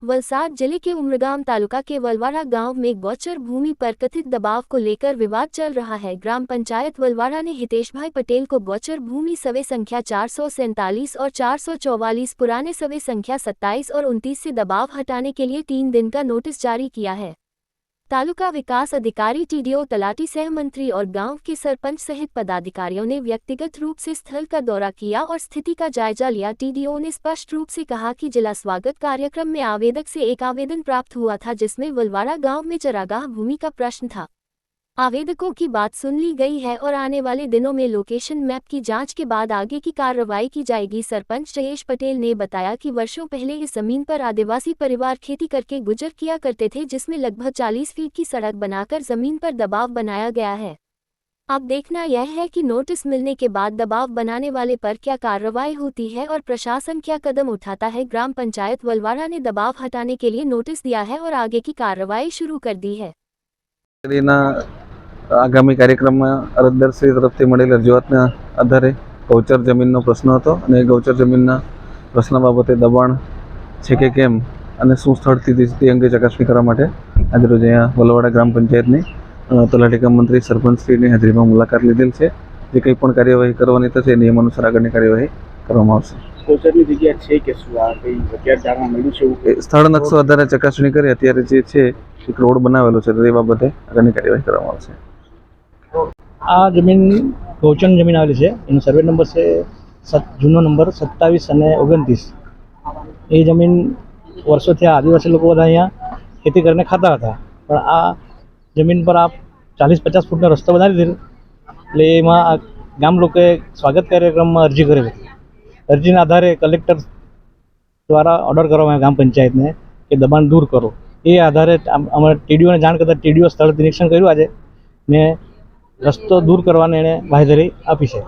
वलसाड जिले के उमरगाम तालुका के वलवाड़ा गांव में गौचर भूमि पर कथित दबाव को लेकर विवाद चल रहा है। ग्राम पंचायत वलवाड़ा ने हितेशभाई पटेल को गौचर भूमि सर्वे संख्या 447 और 444 पुराने सर्वे संख्या 27 और 29 से दबाव हटाने के लिए 3 दिन का नोटिस जारी किया है। तालुका विकास अधिकारी, टीडीओ, तलाटी, सहमंत्री और गांव के सरपंच सहित पदाधिकारियों ने व्यक्तिगत रूप से स्थल का दौरा किया और स्थिति का जायजा लिया। टीडीओ ने स्पष्ट रूप से कहा कि जिला स्वागत कार्यक्रम में आवेदक से एक आवेदन प्राप्त हुआ था जिसमें वलवाड़ा गांव में चरागाह भूमि का प्रश्न था। आवेदकों की बात सुन ली गई है और आने वाले दिनों में लोकेशन मैप की जांच के बाद आगे की कार्रवाई की जाएगी। सरपंच जयेश पटेल ने बताया कि वर्षों पहले इस जमीन पर आदिवासी परिवार खेती करके गुजर किया करते थे, जिसमें लगभग 40 फीट की सड़क बनाकर जमीन पर दबाव बनाया गया है। अब देखना यह है कि नोटिस मिलने के बाद दबाव बनाने वाले पर क्या कार्रवाई होती है और प्रशासन क्या कदम उठाता है। ग्राम पंचायत वलवाड़ा ने दबाव हटाने के लिए नोटिस दिया है और आगे की कार्रवाई शुरू कर दी है। आगामी कार्यक्रम में अरजदारश्री तरफथी मळेल रजूआतना आधारे गौचर जमीननो प्रश्न हतो अने गौचर जमीनना प्रश्न बाबते दबाण छे के केम अने शुं स्थळथी ते अंगे चकासणी करवा माटे आज रोज अहींया वलवाड़ा ग्राम पंचायतनी तलाटी कम मंत्री सरपंचश्रीनी हाजरीमां मुलाकात लीधेल छे। जे कंई पण कार्यवाही करवानी थशे नियमानुसार आगळनी कार्यवाही करवामां आवशे। गौचरनी जग्या छे के शुं आ कंई અત્યારે જાણવા મળ્યું છે? સ્થળ નકશો આધારે ચકાસણી કરી અત્યારે જે છે એક રોડ બનાવેલો છે તે બાબતે આગળની કાર્યવાહી કરવામાં આવશે। आ जमीन गौचर जमीन आवेली है, एनो सर्वे नंबर से जूनो नंबर 27 અને 29। ये जमीन वर्षों थी आदिवासी लोग अँ खेती करने खाता था, पर आ जमीन पर आप 40-50 फूटनो रस्तो बनावी दीधो એટલે એમાં ગામ લોકોએ સ્વાગત કાર્યક્રમમાં અરજી કરી હતી। અરજીના આધારે કલેક્ટર દ્વારા ઓર્ડર કરવામાં આવ્યો ગામ પંચાયતને કે દબાણ દૂર કરો। એ આધારે અમારે ટીડીઓને જાણ કરતાં ટીડીઓ સ્થળ નિરીક્ષણ કર્યું આજે ને રસ્તો દૂર કરવાની એણે બાંહેધરી આપી છે।